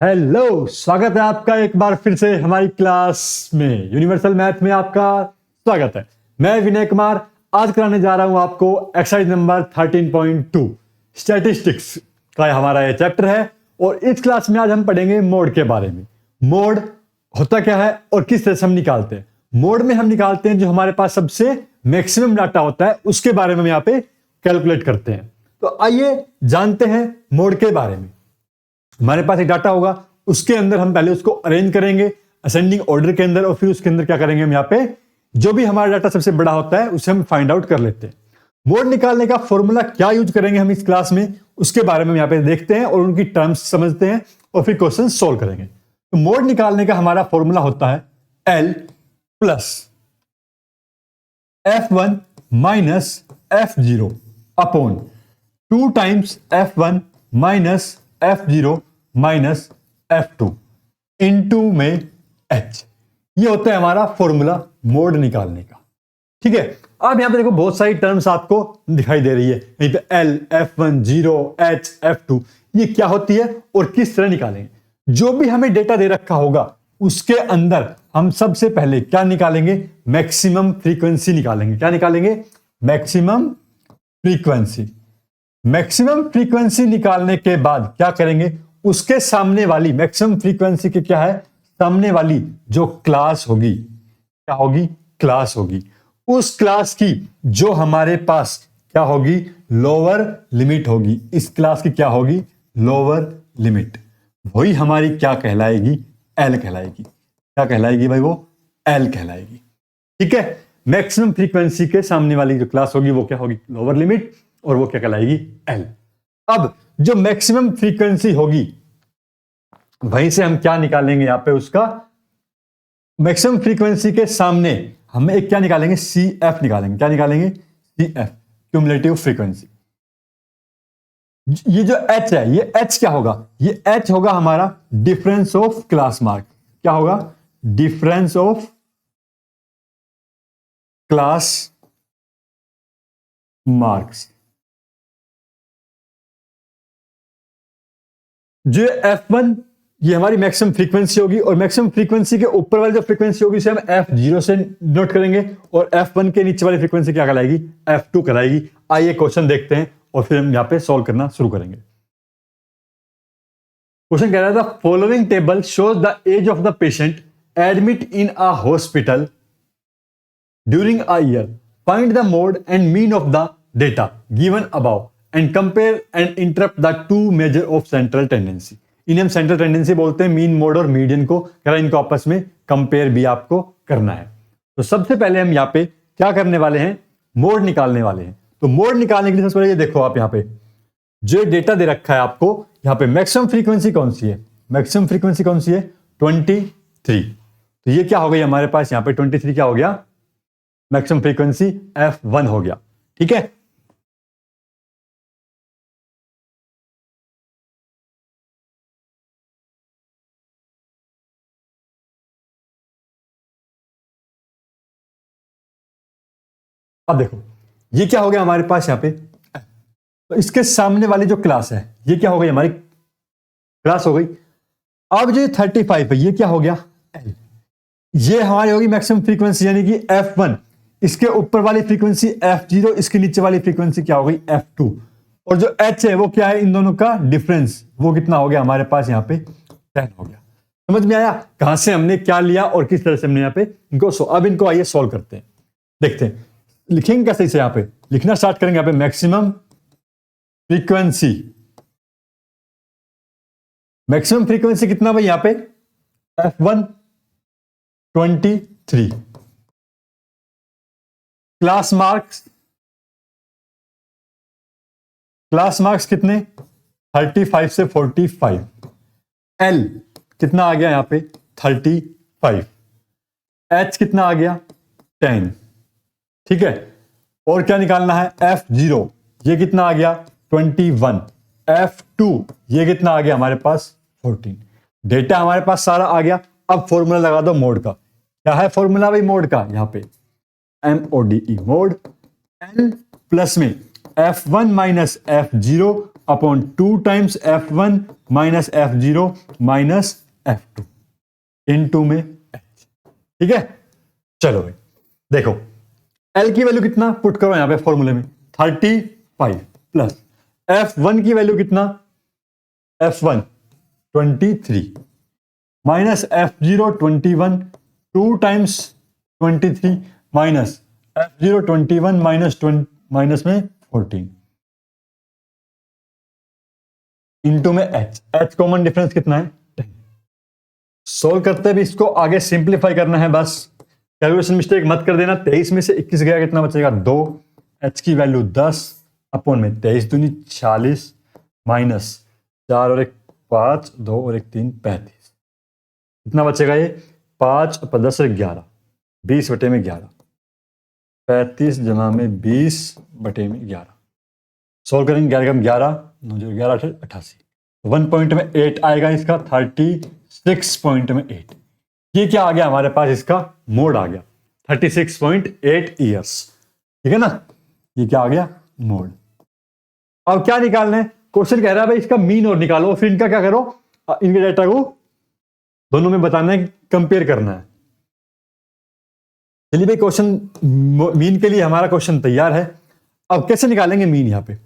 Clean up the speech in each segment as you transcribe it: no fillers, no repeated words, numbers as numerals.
Hello, स्वागत है आपका एक बार फिर से हमारी क्लास में। यूनिवर्सल मैथ में आपका स्वागत है। मैं विनय कुमार आज कराने जा रहा हूं आपको एक्सरसाइज नंबर 13.2 स्टैटिस्टिक्स का हमारा ये चैप्टर है। और इस क्लास में आज हम पढ़ेंगे मोड के बारे में। मोड होता क्या है और किस तरह से हम निकालते हैं। मोड में हम निकालते हैं जो हमारे पास सबसे मैक्सिमम डाटा होता है, उसके बारे में हम यहाँ पे कैलकुलेट करते हैं। तो आइए जानते हैं मोड के बारे में। हमारे पास एक डाटा होगा, उसके अंदर हम पहले उसको अरेंज करेंगे असेंडिंग ऑर्डर के अंदर, और फिर उसके अंदर क्या करेंगे, हम यहाँ पे जो भी हमारा डाटा सबसे बड़ा होता है उसे हम फाइंड आउट कर लेते हैं। मोड निकालने का फॉर्मूला क्या यूज करेंगे हम इस क्लास में, उसके बारे में यहाँ पे देखते हैं और उनकी टर्म्स समझते हैं और फिर क्वेश्चन सोल्व करेंगे। तो मोड निकालने का हमारा फॉर्मूला होता है L plus F1 minus F0 upon 2 times F1 minus F0 minus F2 into में H। ये होता है हमारा फॉर्मूला मोड निकालने का। ठीक है, अब यहां पे देखो बहुत सारी टर्म्स आपको दिखाई दे रही है। यहीं पे L, F1, 0, H, F2 ये क्या होती है और किस तरह निकालेंगे। जो भी हमें डेटा दे रखा होगा उसके अंदर हम सबसे पहले क्या निकालेंगे, मैक्सिमम फ्रीक्वेंसी निकालेंगे। क्या निकालेंगे, मैक्सिमम फ्रीक्वेंसी। मैक्सिमम फ्रीक्वेंसी निकालने के बाद क्या करेंगे, उसके सामने वाली मैक्सिमम फ्रीक्वेंसी के क्या है, सामने वाली जो क्लास होगी, क्या होगी, क्लास होगी। उस क्लास की जो हमारे पास क्या होगी, लोअर लिमिट होगी। इस क्लास की क्या होगी, लोअर लिमिट। वही हमारी क्या कहलाएगी, एल कहलाएगी। क्या कहलाएगी भाई, वो एल कहलाएगी। ठीक है, मैक्सिमम फ्रीक्वेंसी के सामने वाली जो क्लास होगी वो क्या होगी, लोअर लिमिट, और वो क्या कहलाएगी, एल। अब जो मैक्सिमम फ्रीक्वेंसी होगी वहीं से हम क्या निकालेंगे, यहां पे उसका मैक्सिमम फ्रीक्वेंसी के सामने हम एक क्या निकालेंगे, सी एफ निकालेंगे। क्या निकालेंगे, सी एफ, क्यूमुलेटिव फ्रीक्वेंसी। ये जो एच है, ये एच क्या होगा, ये एच होगा हमारा डिफरेंस ऑफ क्लास मार्क। क्या होगा, डिफरेंस ऑफ क्लास मार्क्स। जो F1 ये हमारी मैक्सिमम फ्रीक्वेंसी होगी, और मैक्सिमम फ्रीक्वेंसी के ऊपर वाली जो फ्रीक्वेंसी होगी उसे हम F0 से नोट करेंगे, और F1 के नीचे वाली फ्रीक्वेंसी क्या कहलाएगी, F2 कहलाएगी। आइए क्वेश्चन देखते हैं और फिर हम यहां पे सॉल्व करना शुरू करेंगे। क्वेश्चन कह रहा था, following table shows the age of the patient admit in a hospital during a year, find the mode and mean of the data given above and compare and interpret the two measure of central tendency. इन्हें हम central tendency बोलते हैं, mean, mode और median को। कह रहा है इनको आपस में कंपेयर भी आपको करना है। तो सबसे पहले हम यहाँ पे क्या करने वाले हैं, मोड निकालने वाले हैं। तो मोड निकालने के लिए सबसे पहले ये देखो, आप यहाँ पे जो डेटा दे रखा है आपको, यहाँ पे मैक्सिमम फ्रीक्वेंसी कौन सी है, मैक्सिमम फ्रीक्वेंसी कौन सी है, 23। तो ये क्या हो गई हमारे पास, यहाँ पे 23 क्या हो गया, मैक्सिमम फ्रीक्वेंसी F1 हो गया। ठीक है, अब देखो ये क्या हो गया हमारे पास यहाँ पे, तो इसके सामने वाली जो क्लास है ये क्या हो गई, हमारी क्लास हो गई। अब जो 35 है ये क्या हो गया, L। ये हमारी होगी मैक्सिमम फ्रीक्वेंसी यानी कि F1। इसके ऊपर वाली फ्रीक्वेंसी F0, इसके नीचे वाली फ्रीक्वेंसी क्या हो गई, F2। और जो H है वो क्या है, इन दोनों का डिफरेंस, वो कितना हो गया हमारे पास यहाँ पे 10 हो गया। समझ में आया कहां से हमने क्या लिया और किस तरह से हमने यहाँ पे इनको अब इनको आइए सॉल्व करते हैं। देखते हैं लिखेंगे कैसे इसे, यहां पे लिखना स्टार्ट करेंगे। यहां पे मैक्सिमम फ्रीक्वेंसी, मैक्सिमम फ्रीक्वेंसी कितना भाई, यहां पे F1 23, class marks, class marks कितने 35 से 45, L कितना आ गया यहां पे 35, H कितना आ गया 10। ठीक है, और क्या निकालना है, F0 ये कितना आ गया 21, F2 ये कितना आ गया हमारे पास 14। डेटा हमारे पास सारा आ गया। अब फॉर्मूला लगा दो मोड का। क्या है फॉर्मूला भाई मोड का, यहां पे MODE, मोड L प्लस में F1 minus F0 upon 2 times F1 minus F0 minus F2 into में H। ठीक है, चलो भाई देखो L की वैल्यू कितना पुट करो यहां पे फॉर्मूले में 35 प्लस F1 की वैल्यू कितना F1 23 minus F0 21 2 times 23 minus F0 21 minus में 14 इनटू में H कॉमन डिफरेंस कितना है 10। सोल्व करते भी इसको आगे सिंप्लीफाई करना है, बस कैलकुलेशन मिस्टेक मत कर देना। 23 में से 21 गया कितना बचेगा 2, H की वैल्यू 10 अपॉन में 23 दूनी 40 माइनस 4 और 1 5 2 और 1 3 35 कितना बचेगा ये 5 और 10 और 11 20 बटे में 11 35 जमा में 20 बटे में 11 सोल्व करेंगे 11 कम 11 9 11 88 1 पॉइंट में 8 आएगा इसका 36 पॉइंट में 8। ये क्या आ गया हमारे पास इसका मोड आ गया 36.8 ईयर्स। ठीक है ना, ये क्या आ गया मोड। अब क्या निकालना है, क्वेश्चन कह रहा है भाई इसका मीन और निकालो, फिर इनका क्या करो इनके डेटा को दोनों में बताना है कंपेयर करना है। चलिए भाई क्वेश्चन मीन के लिए हमारा क्वेश्चन तैयार है। अब कैसे निकालेंगे मीन, यहां पे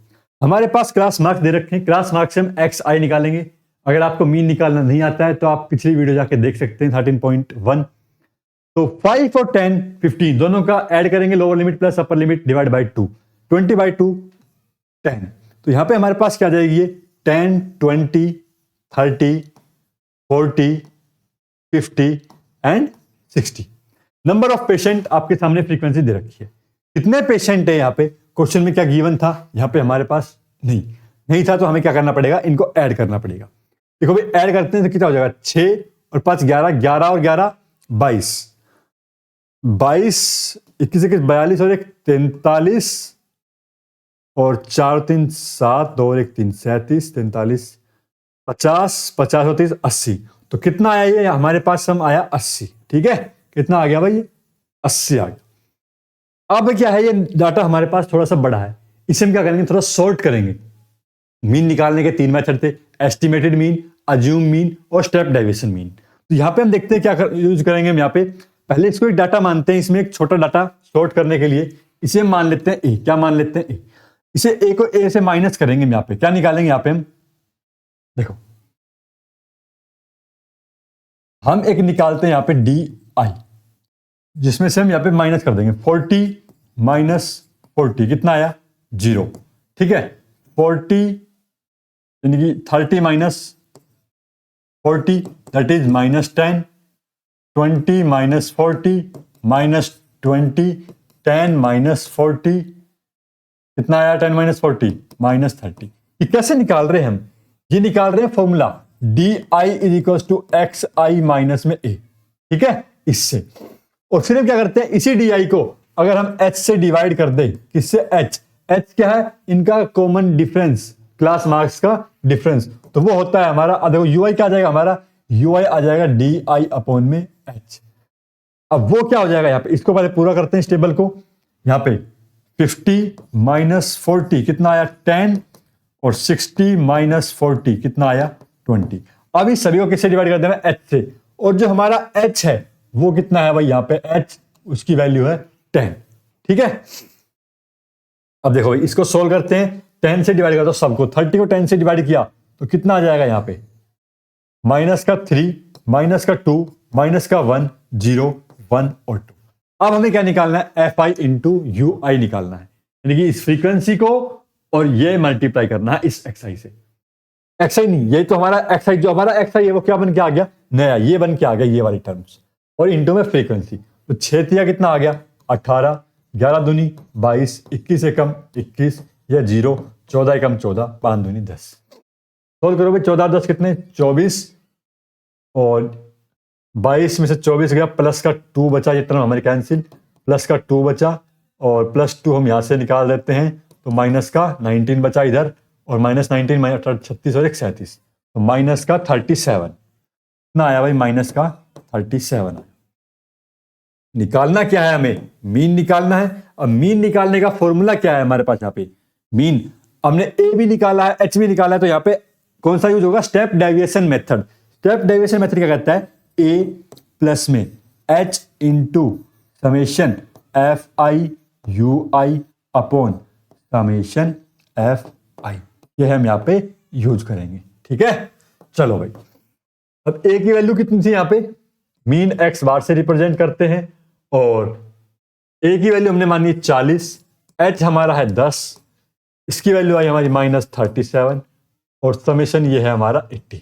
हमारे पास क्लास मार्क्स दे रखे हैं, क्लास मार्क्स से हम एक्स आई निकालेंगे। अगर आपको मीन निकालना नहीं आता है तो आप पिछली वीडियो जाके देख सकते हैं 13.1। तो 5 और 10 15 दोनों का ऐड करेंगे, lower limit plus upper limit divide by 2 20/2 10। तो यहां पे हमारे पास क्या जाएगी ये 10 20 30 40 50 एंड 60। नंबर ऑफ पेशेंट आपके सामने फ्रीक्वेंसी दे रखी है, कितने पेशेंट है यहाँ पे क्वेश्चन में क्या गिवन था, यहाँ पे हमारे पास नहीं था, तो हमें क्या करना पड़ेगा इनको ऐड करना पड़ेगा। देखो भाई ऐड करते हैं तो कितना हो जाएगा 6 और 5 11 11 और 11 22 22 21 21 42 और 1 43 और 4 3 7 2 और 1 3 37 43 50 50 और 30 80। तो कितना आया ये हमारे पास सम आया 80। ठीक है, कितना आ गया भाई ये 80 आ गया। अब क्या है ये डाटा हमारे पास थोड़ा सा बड़ा है, इसे हम क्या करेंगे थोड़ा सॉर्ट करेंगे। मीन निकालने के 3 मेथड थे, एस्टिमेटेड मीन, अज्यूम मीन और स्टेप डेविएशन मीन। तो यहां पे हम देखते हैं क्या यूज करेंगे हम यहाँ पे। पहले इसको एक डाटा मानते हैं, इसमें एक छोटा डाटा सॉर्ट करने के लिए इसे हम मान लेते हैं ए। क्या मान लेते हैं ए, इसे ए को ए से माइनस करेंगे हम यहाँ पे। क्या निकालेंगे यहाँ पे हम, देखो हम एक निकालते हैं यहाँ पे डी आई, जिसमें से हम यहाँ पे माइनस कर देंगे 40 माइनस 40 कितना आया 0। ठीक है, 40 यानी कि 30 minus 40 that is minus 10 20 minus 40 minus 20 10 minus 40 कितना आया 10 माइनस 40 माइनस 30। ये कैसे निकाल रहे हैं हम, ये निकाल रहे हैं formula D I is equal to X I minus में ए। ठीक है, इससे और फिर हम क्या करते हैं इसी डी आई को अगर हम एच से डिवाइड कर दें, किससे एच क्या है इनका कॉमन डिफरेंस, क्लास मार्क्स का डिफरेंस, तो वो होता है हमारा, देखो यूआई क्या आ जाएगा हमारा, यूआई आ जाएगा डी आई अपॉन में एच। अब वो क्या हो जाएगा यहाँ पे, इसको पहले पूरा करते हैं इस टेबल को। यहाँ पे 50 माइनस 40 कितना आया 10 और 60 माइनस 40 कितना आया 20। अब इस सभी को किससे डिवाइड कर देना एच से, और जो हमारा एच है वो कितना है भाई यहाँ पे एच, उसकी वैल्यू है 10। ठीक है, अब देखो भाई इसको सोल्व करते हैं, 10 से डिवाइड कर दो सबको, 30 को 10 से डिवाइड किया तो कितना आ जाएगा यहाँ पे माइनस का 3 माइनस का 2 माइनस का 1 0 1 और 2। अब हमें क्या निकालना है एफ आई इंटू यू आई निकालना है, यानी कि इस फ्रीक्वेंसी को और ये मल्टीप्लाई करना है इस एक्स आई से। एक्स आई नहीं, ये तो हमारा एक्स आई, जो हमारा एक्स आई है वो क्या बन के आ गया नया, ये बन के आ गया ये वाली टर्म्स, और इंटू में फ्रीक्वेंसी। तो 6 तिया कितना आ गया 18 11 दूनी 22 21 एकम 21 या 0 14 एकम 14 5 दूनी 10। सोल्व करो भाई 14 10 कितने 24 और 22 में से 24 गया, प्लस का 2 बचा, ये टर्म हमारी कैंसिल, प्लस का 2 बचा और प्लस 2 हम यहां से निकाल देते हैं तो माइनस का 19 बचा इधर, और माइनस 19 माइनस 36 और 37 तो माइनस का 37 कितना आया भाई माइनस का 37 आया। निकालना क्या है हमें मीन निकालना है। अब मीन निकालने का फॉर्मूला क्या है हमारे पास यहाँ पे, मीन हमने ए भी निकाला है, एच भी निकाला है, तो यहाँ पे कौन सा यूज होगा? Step deviation method. Step deviation method क्या कहता है? ए प्लस में H into summation F I you I upon summation F I, ये हम यहाँ पे यूज करेंगे। ठीक है, चलो भाई, अब ए की वैल्यू कितनी थी? यहाँ पे मीन एक्स बार से रिप्रेजेंट करते हैं, और ए की वैल्यू हमने मानी 40, एच हमारा है 10, इसकी वैल्यू आई हमारी -37, और समेशन ये है हमारा 80।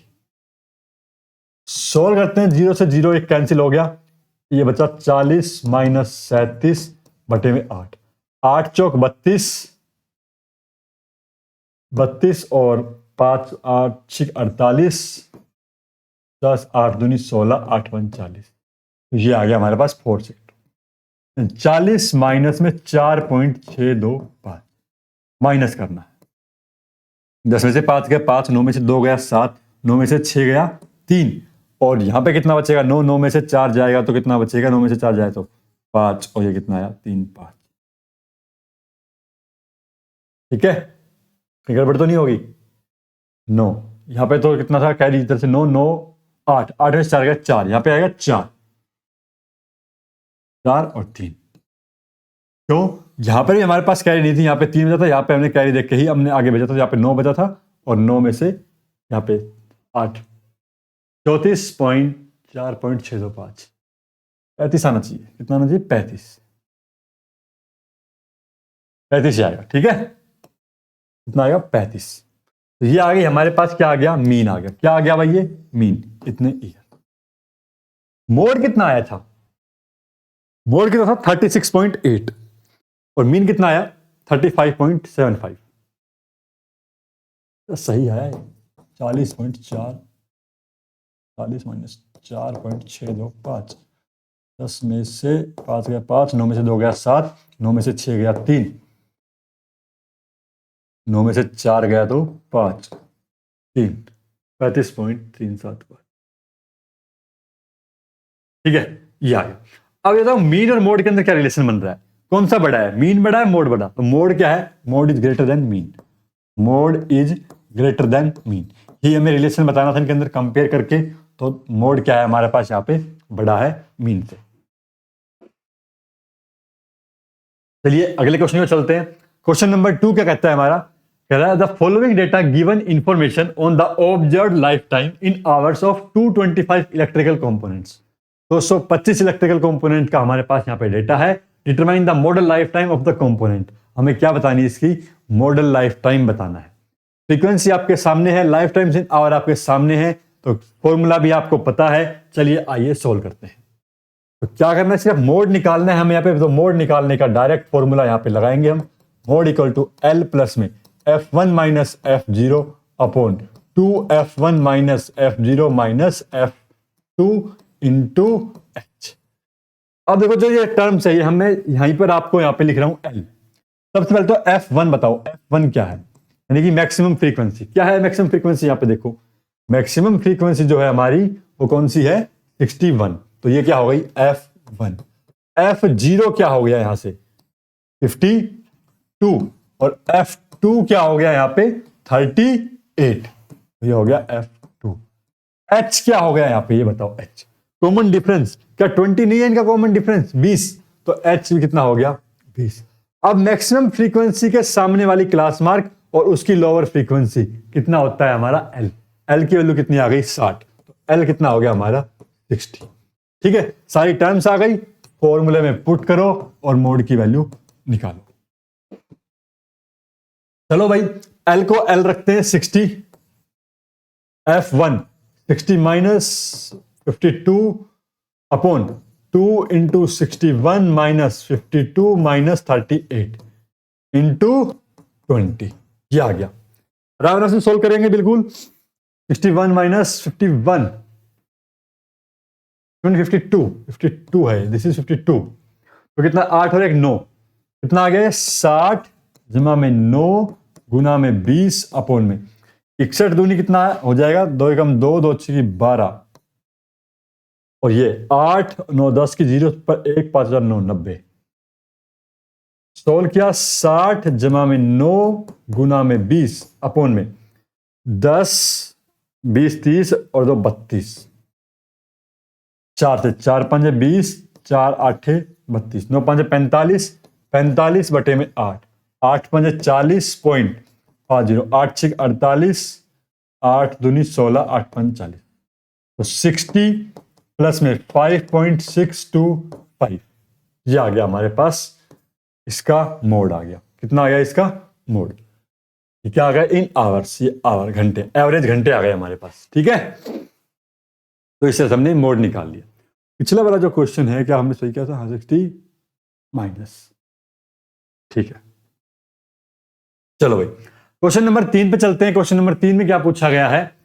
सोल्व करते हैं, 0 से 0 एक कैंसिल हो गया, ये बचा 40 - 37 बटे में 8, 8 चौक 32, 32 और 5 8 6 48, 10 8 दूनी 16, 8 1 40, ये आ गया हमारे पास 462। 40 माइनस में 4.625 माइनस करना है। 10 में से 5 गया 5, 9 में से 2 गया 7, 9 में से 6 गया 3, और यहां पे कितना बचेगा? 9, 9 में से 4 जाएगा तो कितना बचेगा? 9 में से 4 जाए तो 5, और ये कितना आया? 3 5। ठीक है, गड़बड़ तो नहीं होगी? 9 यहां पे तो कितना था कैरी? इधर से 9 9 8, 8 में से 4 गया 4, यहां पे आएगा 4 4 और 3। क्यों? यहां पर भी हमारे पास कैरी नहीं थी, यहां पे 3 बचा था, यहां पे हमने कैरी देख के ही हमने आगे भेजा था, यहां पे 9 बचा था, और 9 में से यहां पे 8, 34.4.625, 35 आना चाहिए। कितना आना चाहिए? 35 ही आएगा। ठीक है, कितना आएगा? 35। तो ये आ गई हमारे पास, क्या आ गया? मीन आ गया। क्या आ गया भाई? ये मीन, इतने ईयर। मोड कितना आया था? मोड कितना था? 36.8, और मीन कितना आया? 35.75। तो सही है, 40.4, 40 माइनस 4.625, 10 में से 5 गया 5, 9 में से 2 गया 7, 9 में से 6 गया 3, 9 में से 4 गया तो 5, 3, 35.375। ठीक है, ये आ गया। अब ये बताओ मीन और मोड के अंदर क्या रिलेशन बन रहा है? कौन सा बड़ा है? मीन बड़ा है, मोड बड़ा? तो मोड क्या है? Mode is greater than mean. Mode is greater than mean, ये हमें रिलेशन बताना था इनके अंदर कंपेयर करके। तो मोड क्या है हमारे पास? यहाँ पे बड़ा है मीन से। चलिए अगले क्वेश्चन में चलते हैं। क्वेश्चन नंबर 2 क्या कहता है हमारा? कह रहा है the following data given information on the observed life time in hours of 225 electrical components. 225 electrical component का हमारे पास यहाँ पे डेटा है। Determine the model life time of the component. हमें क्या बतानी है? इसकी मॉडल लाइफ टाइम बताना है। फ्रीक्वेंसी आपके सामने है, लाइफ टाइम इन आवर आपके सामने है, तो फॉर्मूला भी आपको पता है। चलिए आइए सोल्व करते हैं। तो क्या करना है? सिर्फ मोड निकालना है हमें यहाँ पे। तो मोड निकालने का डायरेक्ट फॉर्मूला यहाँ पे लगाएंगे हम। Mode equal to L plus में F1 minus F0 upon 2F1 minus F0 minus F2 into H. अब देखो जो ये टर्म्स है, ये हमें यहीं पर आपको यहाँ पे लिख रहा हूं L। सबसे पहले तो F1 बताओ, F1 क्या है? यानी कि मैक्सिमम फ्रीक्वेंसी। क्या है मैक्सिमम फ्रीक्वेंसी? यहाँ पे देखो, मैक्सिमम फ्रीक्वेंसी जो है हमारी वो कौन सी है? 61। तो ये क्या हो गई? F1। F0 क्या हो गया यहां से? 52, और F2 क्या हो गया यहाँ पे? 38। ये हो गया F2। H क्या हो गया यहाँ पे? ये बताओ H। कॉमन डिफरेंस क्या 20 नहीं है इनका? कॉमन डिफरेंस 20, तो H भी कितना हो गया? 20। अब मैक्सिमम फ्रीक्वेंसी के सामने वाली क्लास मार्क और उसकी लोअर फ्रीक्वेंसी कितना होता है हमारा? L। L की वैल्यू कितनी आ गई? 60। तो L कितना हो गया हमारा? 60। ठीक है, सारी टर्म्स आ गई, फॉर्मूले में पुट करो और मोड की वैल्यू निकालो। चलो भाई, L को L रखते हैं 60, F1 60 minus 52 upon 2 into 61 minus 52 minus 38 into 20। ये आ गया। आराम से सोल्व करेंगे बिल्कुल। 61 माइनस 51 52 है, दिस इज 52। तो कितना? 8 और 1 9, कितना आ गया? 60 जमा में 9 गुना में 20 अपॉन में 61 दूनी कितना हो जाएगा? 2 एकम 2, 2 की 12, और ये 8 9 10 की 0 पर 1 5 9 90। सोल्व किया 60 जमा में 9 गुना में 20 अपोन में 10 20 30 और 2 32 4 से 4 5 20 4 8 32 9 5 45 45 बटे में 8 8 5 40.50 8 6 48 8 दूनी 16 8 5 40 तो 60 प्लस में 5.625 ये आ गया हमारे पास इसका मोड आ गया। कितना आ गया इसका मोड? ये क्या आ गया इन आवर्स, ये आवर घंटे, एवरेज घंटे आ गए हमारे पास। ठीक है, तो इससे हमने मोड निकाल लिया। पिछला वाला जो क्वेश्चन है क्या हमने सही किया था? 60 माइनस। ठीक है, चलो भाई क्वेश्चन नंबर 3 पे चलते हैं। क्वेश्चन नंबर 3 में क्या पूछा गया है?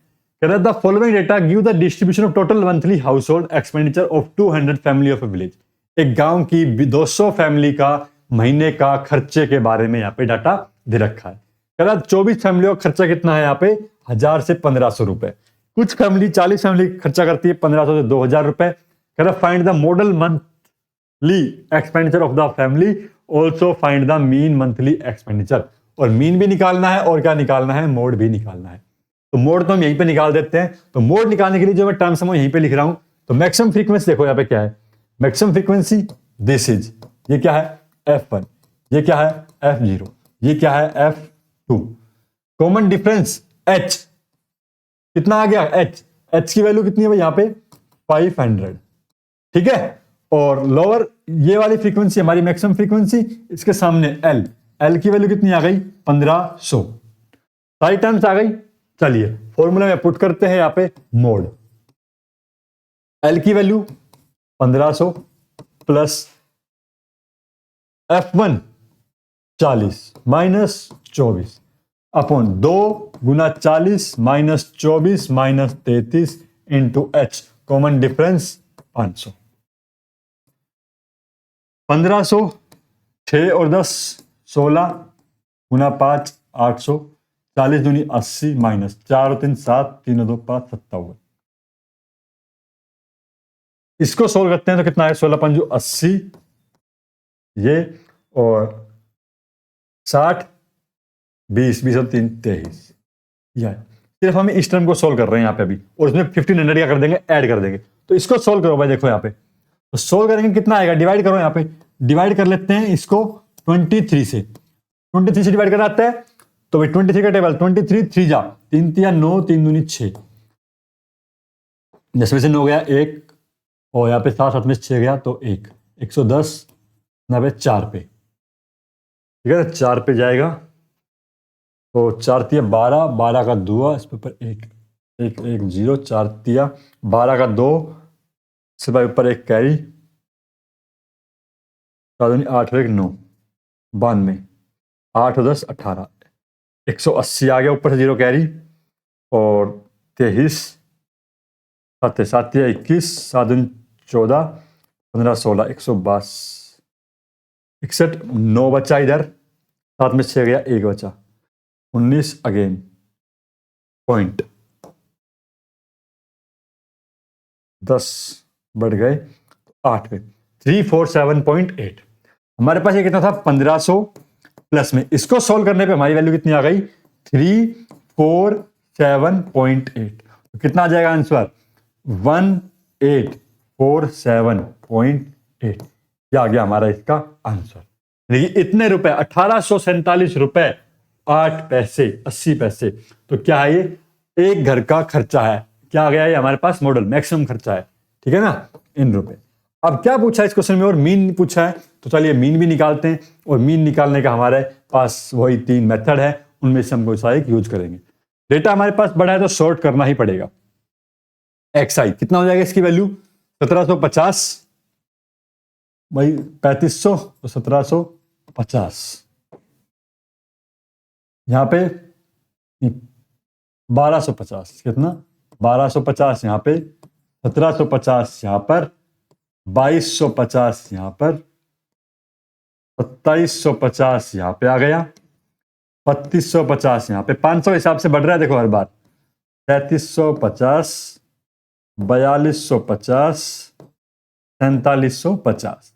The following data give the distribution of total monthly house hold expenditure of 200 family of A village. एक गांव की 200 फैमिली का महीने का खर्चे के बारे में यहाँ पे डाटा दे रखा है। 24 फैमिलियों का खर्चा कितना है यहाँ पे? 1000 से 1500 रुपए। कुछ फैमिली 40 फैमिली खर्चा करती है 1500 से 2000 रुपए। Find the model monthly expenditure of the family, also find the mean monthly expenditure. और मीन भी निकालना है और क्या निकालना है? मोड भी निकालना है। तो मोड तो हम यहीं पे निकाल देते हैं। तो मोड निकालने के लिए जो मैं टर्म्स है यहीं पे लिख रहा हूं। तो मैक्सिमम फ्रीक्वेंसी देखो यहाँ पे क्या है, मैक्सिमम फ्रीक्वेंसी दिस इज, ये क्या है? F1, ये क्या है? F0, ये क्या है? F2। कॉमन डिफरेंस H कितना आ गया? H की वैल्यू कितनी है भाई यहाँ पे? 500। ठीक है, और लोअर ये वाली फ्रीक्वेंसी हमारी मैक्सिमम फ्रीक्वेंसी, इसके सामने L की वैल्यू कितनी आ गई? 1500। सारी टर्म्स आ गई। चलिए फॉर्मूला में पुट करते हैं यहाँ पे मोड। L की value 1500 plus F1 40 minus 24 upon 2 गुना 40 minus 24 minus 33 into H, common difference 500। 1500 6 और 10 16 गुना 5 800, 40 दूनी 80 माइनस 4 और 3 7 3 और 2 5 57। इसको सोल्व करते हैं तो कितना है? 16 पंजू 80 ये, और 60 20 20 और 3 23। यह सिर्फ हम इस टर्म को सोल्व कर रहे हैं यहाँ पे अभी, और इसमें 1500 क्या कर देंगे? ऐड कर देंगे। तो इसको सोल्व करो भाई, देखो यहाँ पे तो सोल्व करेंगे कितना आएगा? डिवाइड करो, यहाँ पे डिवाइड कर लेते हैं इसको 23 से। 23 से डिवाइड कराते हैं तो भाई 23 का टेबल 23 3 जा 3 3 9 3 दूनी 6, 10 में से 9 गया 1, और यहाँ पे 7 7 में 6 गया तो 1, 110 9 4 पे। ठीक है, 4 पे जाएगा तो 4 तिया 12, 12 का 2 इस पे ऊपर 1 1 1 0, 4 तिया 12 का 2 से भाई ऊपर 1 कैरी, 8 और 1 9 92, 8 और 10 18, 180 आ गया ऊपर से 0 कैरी, और 23 7 7 21 7 14 15 16 122 61, 9 बचा इधर, 7 में 6 गया 1 बचा, 19 अगेन पॉइंट 10 बढ़ गए 8 पे 347.8। हमारे पास ये कितना था? 1500 प्लस में इसको सोल्व करने पे हमारी वैल्यू कितनी आ गई? 347.8। तो कितना आ जाएगा आंसर? 1847.8। ये आ गया हमारा इसका आंसर। देखिए इतने रुपए 1847 रुपए 8 पैसे 80 पैसे। तो क्या है ये? एक घर का खर्चा है। क्या आ गया? ये हमारे पास मॉडल मैक्सिमम खर्चा है। ठीक है ना, इन रुपए। अब क्या पूछा है इस क्वेश्चन में? और मीन पूछा है, तो चलिए मीन भी निकालते हैं। और मीन निकालने का हमारे पास वही 3 मेथड है, उनमें से हम कोई सा एक यूज करेंगे। डेटा हमारे पास बड़ा है तो शॉर्ट करना ही पड़ेगा। एक्स कितना हो जाएगा इसकी वैल्यू? 1750 भाई 3500 तो 1750। यहां पे 1250, कितना? 1250 यहां पे, 1750 यहां पर, 2250 यहां पर, 2750 यहां पे आ गया, 3250 यहां पे, 500 हिसाब से बढ़ रहा है देखो हर बार, 3350, 4250, 4750।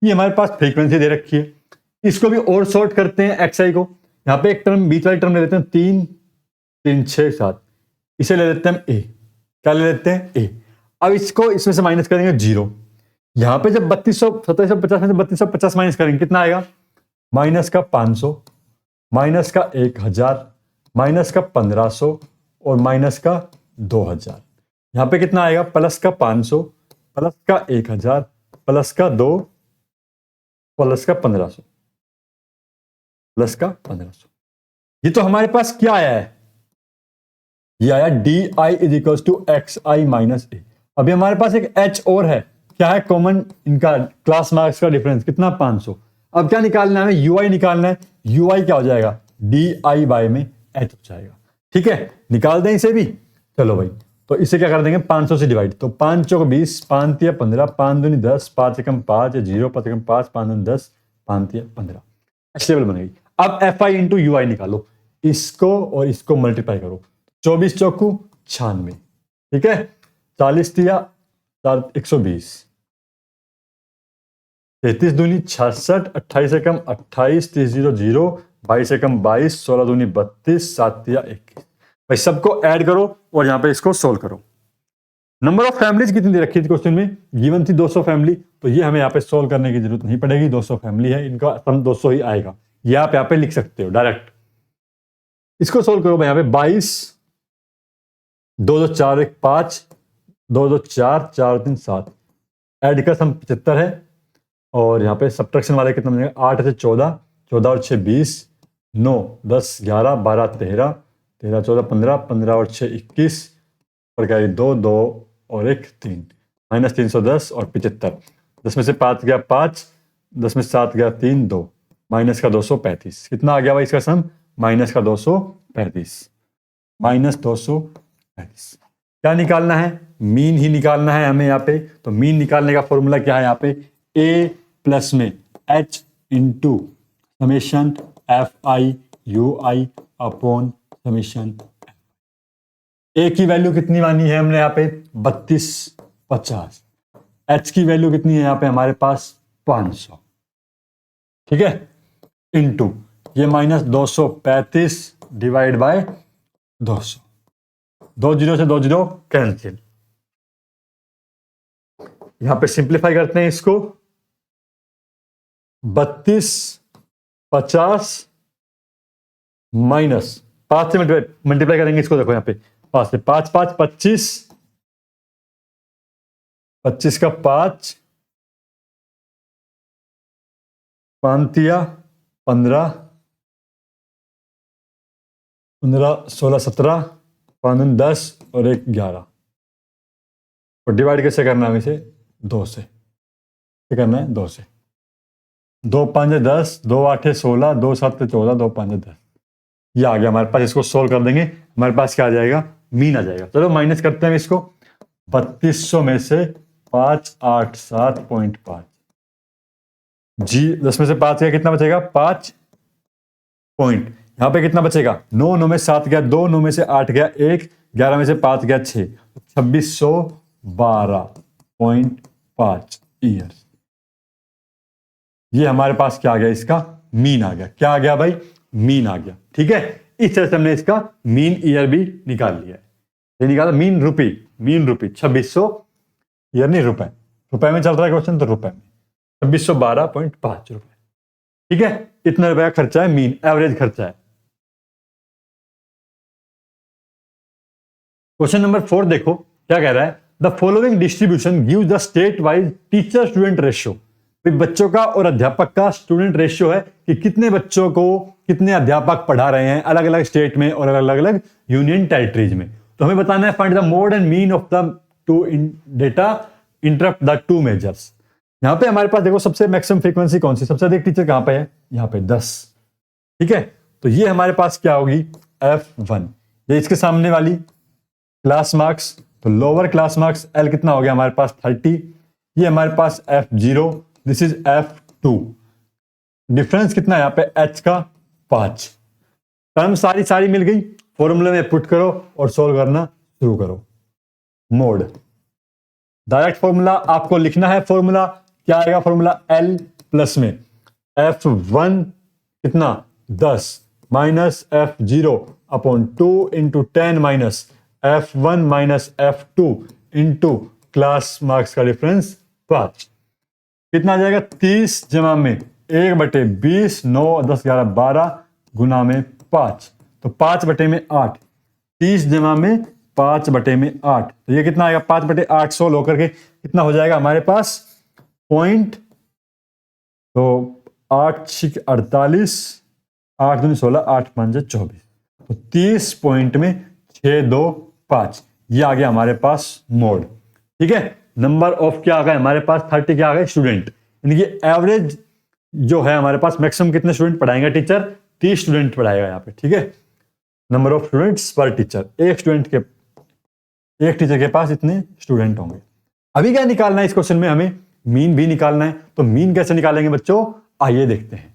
ये हमारे पास फ्रीक्वेंसी दे रखी है। इसको भी और सॉर्ट करते हैं xi को। यहाँ पे एक टर्म बीच वाली टर्म ले लेते हैं 3 3 6 7, इसे ले लेते हैं हम a। क्या ले लेते हैं a। अब इसको इसमें से माइनस करेंगे 0। यहाँ पे जब 2750 में से 3250 माइनस करेंगे कितना आएगा, माइनस का 500, माइनस का 1000, माइनस का 1500 और माइनस का 2000। यहाँ पे कितना आएगा, प्लस का 500, प्लस का 1000, प्लस का 2, प्लस का 1500, प्लस का 1500। ये तो हमारे पास क्या आया है, ये आया D I is equal to X I minus A. अभी हमारे पास एक एच और है, क्या है कॉमन इनका क्लास मार्क्स का डिफरेंस कितना 500। अब क्या निकालना है, हमें यूआई निकालना है। यूआई क्या हो जाएगा, डी आई बाय में एच हो जाएगा। ठीक है, निकाल दें इसे भी। चलो भाई, तो इसे क्या कर देंगे 500 से डिवाइड, तो 5 चौक 20, 5 तिया 15, 5 दूनी 10, 5 एकम 5, 0 5 एकम 5, 5 दूनी 10, 5 तिया 15। एच टेबल बन गई। अब एफ आई इंटू यू आई निकालो, इसको और इसको मल्टीप्लाई करो। 24 चौकू 96, ठीक है, 40 तिया 120, 33 दूनी 66, 28 एकम 28, 30 0 0, 22 एकम 22, 16 दूनी 32, 7 तिया 21। भाई सबको ऐड करो और यहां पे इसको सोल्व करो। नंबर ऑफ फैमिलीज कितनी दे रखी थी क्वेश्चन में, गिवन थी 200 फैमिली, तो ये हमें यहाँ पे सोल्व करने की जरूरत नहीं पड़ेगी। 200 फैमिली है, इनका सम 200 ही आएगा, ये आप यहाँ पे लिख सकते हो डायरेक्ट। इसको सोल्व करो भाई, यहाँ पे 22, 2 2 4 1 5, 2 2 4 4 3 7, ऐड का सम 75 है। और यहाँ पे सब्ट्रैक्शन वाले कितना बनेगा, 8 से 14, 14 और 6 20, 9 10 11 12 13, 13 14 15, 15 और 6 21, और क्या 2 2 और 1 3, माइनस 310 और 75। 10 में से 5 गया 5, 10 में से 7 गया 3 2, माइनस का 235। कितना आ गया भाई इसका सम, माइनस का 235, माइनस 235। क्या निकालना है, मीन ही निकालना है हमें यहाँ पे। तो मीन निकालने का फॉर्मूला क्या है यहाँ पे, a प्लस में h into summation F I you I upon summation. a की वैल्यू कितनी मानी है हमने यहाँ पे 3250, h की वैल्यू कितनी है यहाँ पे हमारे पास 500, ठीक है, इंटू ये माइनस 235 डिवाइड बाय 200, 2 0 से 2 0 कैंसिल। यहां पे सिंप्लीफाई करते हैं इसको, 3250 माइनस 5 से मल्टीप्लाई करेंगे इसको। देखो यहाँ पे 5 से 5 5 25, 25 का 5, 5 तिया 15, 15 16 17, 5 10 और 1 11। और डिवाइड कैसे करना है इसे, 2 से। क्या करना है, 2 से। 2 5 10, 2 8 16, 2 7 14, 2 5 10, ये आ गया हमारे पास। इसको सोल्व कर देंगे, हमारे पास क्या आ जाएगा, मीन आ जाएगा। चलो माइनस करते हैं इसको, 3200 में से 587.5, जी 10 में से 5 गया कितना बचेगा 5 पॉइंट। यहां पे कितना बचेगा, 9 9 में 7 गया 2, 9 में से 8 गया 1, 11 में से 5 गया 6, 2612.5 ईयर। ये हमारे पास क्या आ गया, इसका मीन आ गया। क्या आ गया भाई, मीन आ गया। ठीक है, इस तरह से हमने इसका मीन ईयर भी निकाल लिया है। ये निकाला मीन रुपी, 2600 ईयर नहीं रुपए, रुपए में चल रहा है क्वेश्चन, तो रुपए में 2612.5 रुपए। ठीक है, इतना रुपए का खर्चा है, मीन एवरेज खर्चा है। क्वेश्चन नंबर 4 देखो क्या कह रहा है, the following distribution gives the state wise teacher student ratio. बच्चों का और अध्यापक का स्टूडेंट रेशियो है कि कितने बच्चों को कितने अध्यापक पढ़ा रहे हैं अलग अलग स्टेट में और अलग अलग यूनियन टेरिटरीज में। तो हमें बताना है find the mode and mean of the two data interrupt the to measures. यहां पे हमारे पास देखो सबसे मैक्सिमम फ्रीक्वेंसी कौन सी, सबसे अधिक टीचर कहां पे है, यहां पे 10। ठीक है, तो ये हमारे पास क्या होगी F1, ये इसके सामने वाली क्लास मार्क्स, तो लोअर क्लास मार्क्स L कितना हो गया हमारे पास 30, ये हमारे पास F0, this is F2। Difference कितना है यहाँ पे H का 5। टर्म सारी सारी मिल गई, फॉर्मूले में पुट करो और सोल्व करना शुरू करो। मोड डायरेक्ट फॉर्मूला आपको लिखना है, फॉर्मूला क्या आएगा, फॉर्मूला L प्लस में F1 कितना 10 minus F0 upon 2 into 10 minus F1 minus F2 into class marks का डिफरेंस 5 कितना आ जाएगा 30 जमा में 1/20 9 10 11 12 गुना में 5 तो 5/8 30 जमा में 5/8 तो ये कितना आएगा 5/8 16 होकर के कितना हो जाएगा हमारे पास पॉइंट तो 8 6 48 8 दूनी 16 8 5 24 तो 30 पॉइंट में 6 2 5 ये आ गया हमारे पास मोड। ठीक है नंबर ऑफ क्या आ गया हमारे पास 30 क्या आ गए स्टूडेंट यानी कि एवरेज जो है हमारे पास मैक्सिमम कितने स्टूडेंट पढ़ाएंगे टीचर 30 स्टूडेंट पढ़ाएगा यहाँ पे। ठीक है नंबर ऑफ स्टूडेंट्स पर टीचर एक टीचर के पास इतने स्टूडेंट होंगे। अभी क्या निकालना है इस क्वेश्चन में हमें मीन भी निकालना है तो मीन कैसे निकालेंगे बच्चों आइए देखते हैं।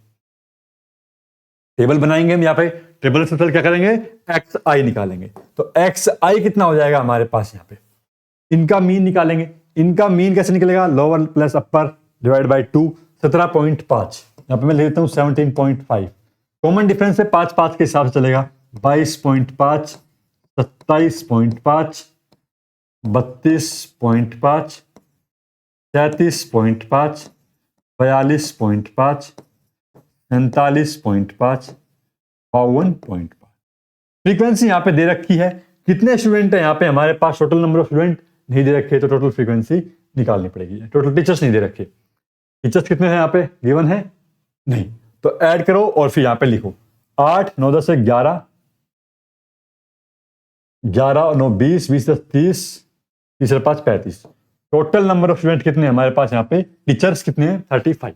टेबल बनाएंगे हम यहाँ पे टेबल से क्या करेंगे एक्स आई निकालेंगे तो एक्स आई कितना हो जाएगा हमारे पास यहाँ पे इनका मीन निकालेंगे। इनका मीन कैसे निकलेगा lower plus upper divide by 2 17.5 यहाँ पे मैं लिख देता हूँ 17.5 कॉमन डिफरेंस है 5 5 के हिसाब से चलेगा 22.5 27.5 32.5 33.5 42.5 47.5 52.5 फ्रीक्वेंसी यहाँ पे दे रखी है। कितने स्टूडेंट है यहाँ पे हमारे पास टोटल नंबर ऑफ स्टूडेंट नहीं दे रखे तो टोटल फ्रीक्वेंसी निकालनी पड़ेगी। टोटल टीचर्स नहीं दे रखे टीचर्स कितने हैं यहाँ पे गिवन है नहीं तो ऐड करो और फिर यहाँ पे लिखो 8 9 10 11 11 9 20 20 10 30 30 5 35 टोटल नंबर ऑफ स्टूडेंट कितने हमारे पास यहाँ पे टीचर्स कितने हैं 35।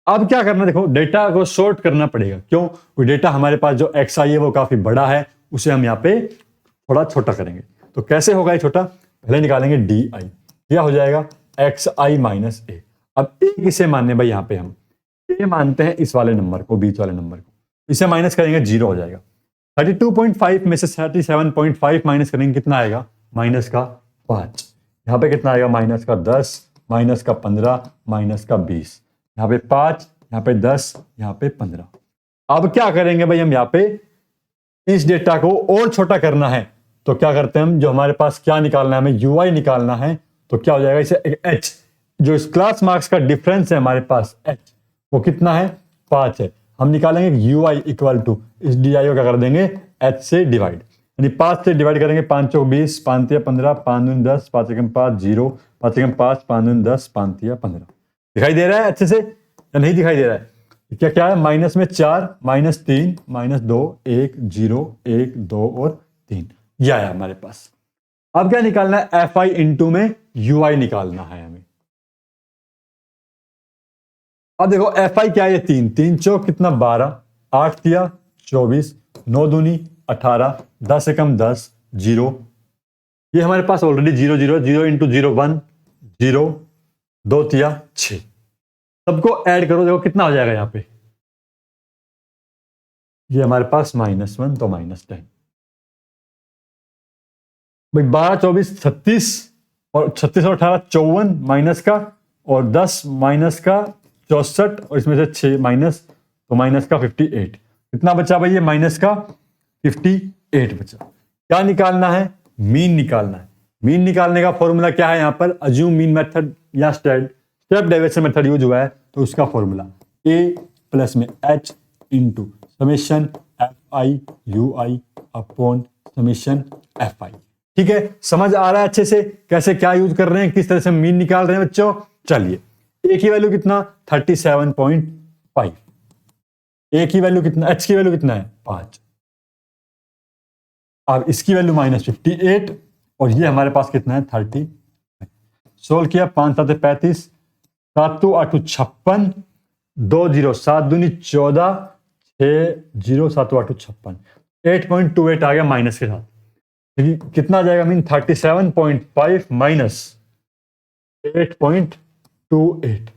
अब क्या करना देखो डेटा को सॉर्ट करना पड़ेगा क्यों कोई डेटा हमारे पास जो एक्स आई है वो काफी बड़ा है उसे हम यहाँ पे थोड़ा छोटा करेंगे तो कैसे होगा ये छोटा पहले निकालेंगे डी आई क्या हो जाएगा एक्स आई माइनस ए। अब ए किसे मानने भाई यहाँ पे हम ए मानते हैं इस वाले नंबर को बीच वाले नंबर को इसे माइनस करेंगे 0 हो जाएगा 32.5 में से 37.5 माइनस करेंगे कितना आएगा माइनस का 5 यहाँ पे कितना आएगा माइनस का 10 माइनस का 15 माइनस का 20 यहाँ पे 5 यहाँ पे 10 यहाँ पे 15। अब क्या करेंगे भाई हम यहाँ पे इस डेटा को और छोटा करना है तो क्या करते हैं हम जो हमारे पास क्या निकालना है हमें यूआई निकालना है तो क्या हो जाएगा इसे एच जो इस क्लास मार्क्स का डिफरेंस है हमारे पास एच वो कितना है 5 है हम निकालेंगे यूआई इक्वल टू इस डी आई को क्या कर देंगे एच से डिवाइड यानी 5 से डिवाइड करेंगे 5 चौक 20 5 तिया 15 5 दूनी 10 5 एकम 5 0 5 एकम 5 5 दूनी 10 5 तिया 15 दिखाई दे रहा है अच्छे से या नहीं दिखाई दे रहा है क्या क्या है माइनस में 4 माइनस 3 माइनस 2 1 0 1 2 और 3 यह आया हमारे पास। अब क्या निकालना है एफ आई इंटू में यू आई निकालना है हमें। अब देखो एफ आई क्या है 3 3 चौक कितना 12 8 तिया 24 9 दूनी 18 10 एकम 10 0 ये हमारे पास ऑलरेडी 0 0 0 इंटू 0 1 0 2 तिया 6 सबको ऐड करो देखो कितना हो जाएगा यहां पे ये हमारे पास -1 तो -10 भाई 12 24 36 और 36 और 18 54 माइनस का और 10 माइनस का 64 और इसमें से 6 माइनस तो माइनस का 58 कितना बचा भाई ये माइनस का 58 बचा। क्या निकालना है मीन निकालना है। मीन निकालने का फॉर्मूला क्या है यहाँ पर अज्यूम मीन मेथड या स्टेप डेविएशन मेथड यूज हुआ है तो उसका फॉर्मूला a प्लस में h into summation F I you I upon summation F I. ठीक है समझ आ रहा है अच्छे से कैसे क्या यूज कर रहे हैं किस तरह से मीन निकाल रहे हैं बच्चों। चलिए a की वैल्यू कितना 37.5 a की वैल्यू कितना h की वैल्यू कितना है 5 अब इसकी वैल्यू -58 और ये हमारे पास कितना है 30 सोल्व किया 5 7 35 7 2 8 56 2 0 7 दूनी 14 6 0 7 8 56 8.28 आ गया माइनस के साथ कितना आ जाएगा मीन 37.5 माइनस 8.28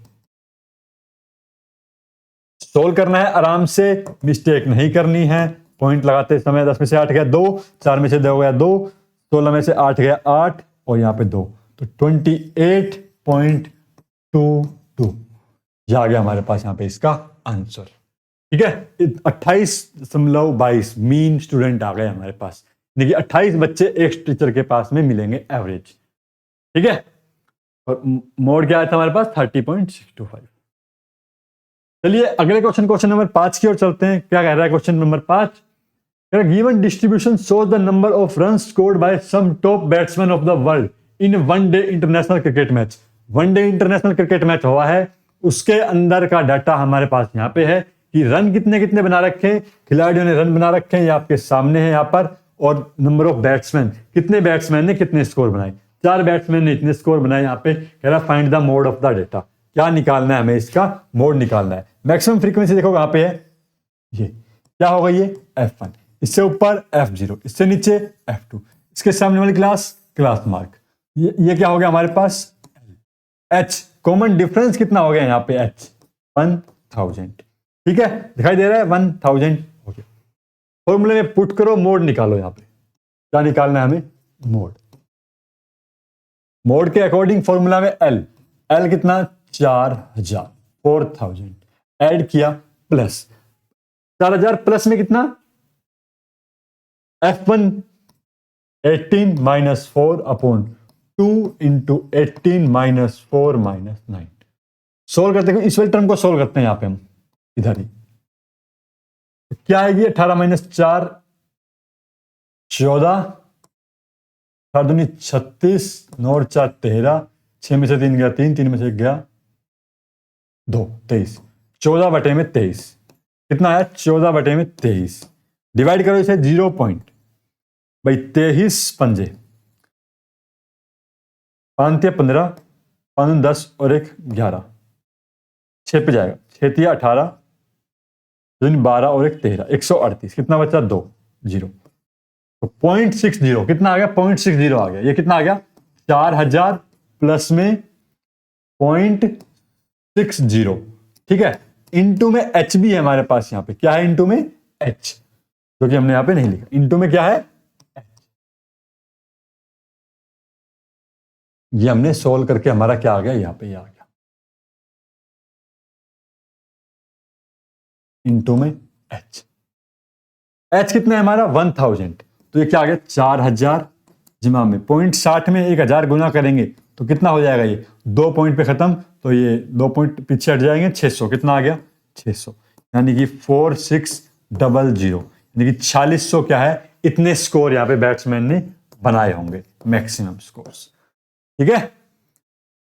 सोल्व करना है आराम से मिस्टेक नहीं करनी है। पॉइंट लगाते समय 10 में से 8 गया 2 4 में से 2 गया 2 16 में से 8 गया 8 और यहाँ पे 2 तो 28.22 यह आ गया हमारे पास यहाँ पे इसका आंसर। ठीक है, 28.22 मीन स्टूडेंट आ गए हमारे पास। देखिए 28 बच्चे एक टीचर के पास में मिलेंगे एवरेज। ठीक है, और मोड क्या आया था हमारे पास 30.625। चलिए अगले क्वेश्चन नंबर 5 की ओर चलते हैं। क्या कह रहा है question number 5? Given distribution shows the number of runs scored by some top batsmen of the world in one day international cricket match। One day international cricket match हुआ है, उसके अंदर का डाटा हमारे पास यहाँ पे है कि रन कितने कितने बना रखे हैं, खिलाड़ियों ने रन बना रखे हैं, ये आपके सामने है यहाँ पर। और नंबर ऑफ बैट्समैन, कितने बैट्समैन ने कितने स्कोर बनाए, 4 बैट्समैन ने इतने स्कोर बनाए। यहाँ पे कह रहा find the mode of the data. क्या निकालना है हमें, इसका मोड निकालना है। मैक्सिमम फ्रीक्वेंसी देखो कहां पे है, ये क्या होगा, ये F1, इससे ऊपर F0, इससे नीचे F2, इसके सामने वाली क्लास मार्क, ये क्या हो गया हमारे पास H। कॉमन डिफरेंस कितना हो गया यहाँ पे H 1000। ठीक है, दिखाई दे रहा है 1000 हो गया। फॉर्मूले में पुट करो, मोड निकालो। यहाँ पे क्या निकालना है हमें, मोड के अकॉर्डिंग फॉर्मूला में L कितना 4000, 4000 ऐड किया प्लस 4000 प्लस में कितना F1 18 minus 4 upon 2 into 18 minus 4 minus 9। Solve करते हैं, इस वाले टर्म को सोल्व करते हैं यहाँ पे हम, इधर ही क्या आएगी 18 माइनस 4 14, 4 दूनी 36, 9 और 4 13, 6 में से 3 गया 3, 3 में से 1 गया 2, 23, 14 बटे में 23 कितना आया 14 बटे में 23। डिवाइड करो इसे 0 पॉइंट भाई 23 पंजे 5 15, 5 10 और 1 11, 6 पे जाएगा, 6 3 18, 12 और 1 13, 138, कितना बचा 2 0। तो 0.60 कितना आ गया, 0.60 आ गया। ये कितना आ गया 4000 प्लस में 0.60। ठीक है, इनटू में H भी है हमारे पास। यहाँ पे क्या है इनटू में H, जो कि हमने यहाँ पे नहीं लिखा। इनटू में क्या है H। ये हमने सोल्व करके हमारा क्या आ गया, यहाँ पे ये आ गया इनटू में H कितना है हमारा 1000। तो ये क्या आ गया 4000 जिमा में 0.60 में 1000 गुना करेंगे तो कितना हो जाएगा, ये 2 पॉइंट पे खत्म, तो ये 2 पॉइंट पीछे हट जाएंगे 600, कितना आ गया 600, यानी कि 4600, यानी कि 4600 क्या है, इतने स्कोर यहाँ पे बैट्समैन ने बनाए होंगे, मैक्सिमम स्कोर्स। ठीक है,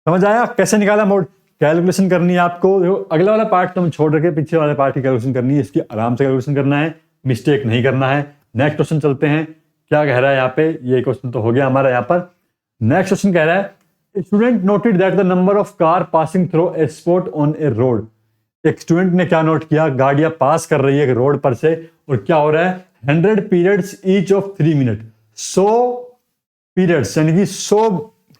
समझ आया कैसे निकाला मोड। कैलकुलेशन करनी है आपको, देखो अगला वाला पार्ट तो हम छोड़ रखे, पीछे वाले पार्ट की कैलकुलेशन करनी है, इसकी आराम से कैलकुलेशन करना है, मिस्टेक नहीं करना है। नेक्स्ट क्वेश्चन चलते हैं, क्या कह रहा है यहाँ पे, ये क्वेश्चन तो हो गया हमारा। यहाँ पर नेक्स्ट क्वेश्चन कह रहा है student noted that the number of car passing through a spot on A road. एक स्टूडेंट ने क्या नोट किया, गाड़ियां पास कर रही है रोड पर से, और क्या हो रहा है 100 periods each of 3 minute, 100 periods यानी कि 100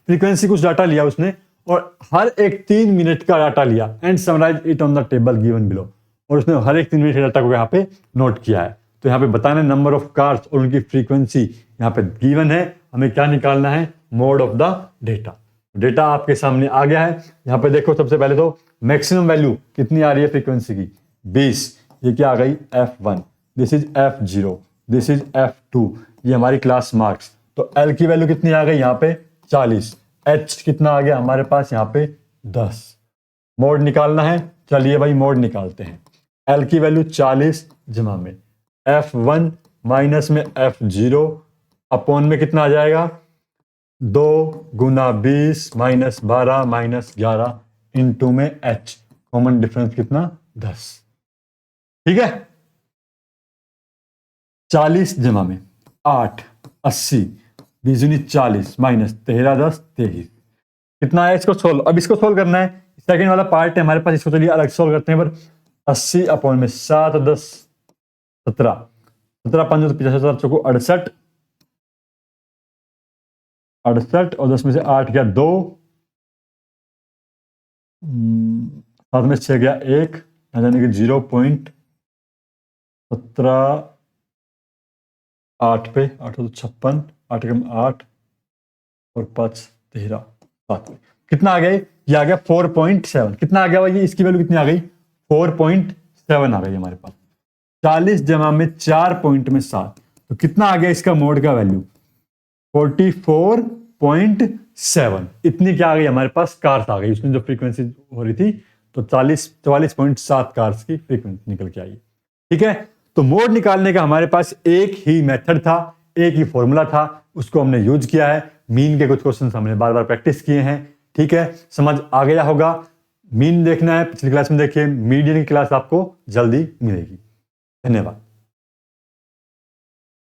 फ्रीक्वेंसी कुछ डाटा लिया उसने, और हर एक 3 मिनट का डाटा लिया and summarise it on the table given below, और उसने हर एक 3 मिनट के डाटा को यहाँ पे नोट किया है। तो यहाँ पे बताना है नंबर ऑफ कार्स और उनकी फ्रीक्वेंसी यहाँ पे गिवन है, हमें क्या निकालना है, mode of the data. Data आपके सामने आ गया है। यहाँ पे देखो सबसे पहले तो मैक्सिमम वैल्यू कितनी आ रही है फ्रीक्वेंसी की 20, ये क्या आ गई F1, this is F0, this is F2, ये हमारी क्लास मार्क्स। तो L की वैल्यू कितनी आ गई यहाँ पे 40, H कितना आ गया हमारे पास यहाँ पे 10। मोड निकालना है, चलिए भाई मोड निकालते हैं। L की वैल्यू 40 जमा में F1 माइनस में F0 अपॉन में कितना आ जाएगा 2 गुना 20 माइनस 12 माइनस 11 इंटू में H, कॉमन डिफरेंस कितना 10। ठीक है, 40 जमा में 8 80, 20 दूनी 40 माइनस 13 10 23, कितना है, इसको सोल्व, अब इसको सोल्व करना है, सेकंड वाला पार्ट है हमारे पास, इसको चलिए अलग सोल्व करते हैं। पर 80 अपॉन में 7 10 17, 17 5 75 चौको 68, 68 और 10 में से 8 गया 2, 7 में 6 गया 1, यानी कि 0.17, 8 पे 8 तो 56, 8 कम 8 और 5 13 7 में कितना आ गया, ये आ गया 4.7। कितना आ गया भाई, इसकी वैल्यू कितनी आ गई 4.7। 7 आ गई हमारे पास। 40 जमा में 4 पॉइंट में 7, तो कितना आ गया इसका मोड का वैल्यू? 44.7। इतनी क्या आ गई हमारे पास? कार्स आ गई। उसमें जो फ्रीक्वेंसी हो रही थी तो 44.7 कार्स की फ्रीक्वेंसी निकल के आई। ठीक है, तो मोड निकालने का हमारे पास एक ही मेथड था, एक ही फॉर्मूला था, उसको हमने यूज किया है। मीन के कुछ क्वेश्चन हमने बार बार प्रैक्टिस किए हैं। ठीक है, समझ आ गया होगा। मीन देखना है पिछली क्लास में देखिए, मीडियन की क्लास आपको जल्दी मिलेगी। धन्यवाद।